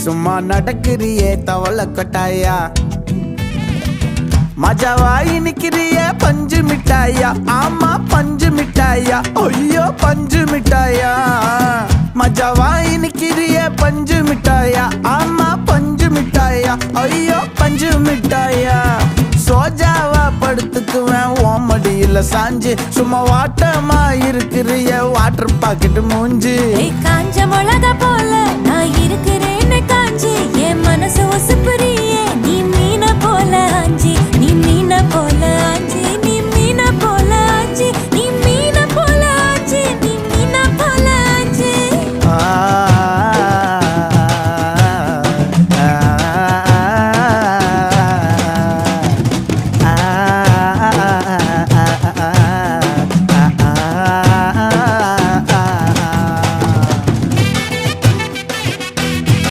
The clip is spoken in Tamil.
சும்மா நடக்கிறியே தவள கொட்டாயா மஜாவாயி நிக்கிறிய பஞ்சு மிட்டாயா ஆமா பஞ்சு மிட்டாயா ஐயோ பஞ்சு மிட்டாயா மஜாவாயி நிக்கிறிய பஞ்சு மிட்டாயா ஆமா பஞ்சு மிட்டாயா ஐயோ பஞ்சு மிட்டாயா சோஜாவா படுத்துக்குவேன் ஓமடியில சாஞ்சு சும்மா வாட்டமா இருக்கிறிய வாட்டர் பாக்கெட் மூஞ்சி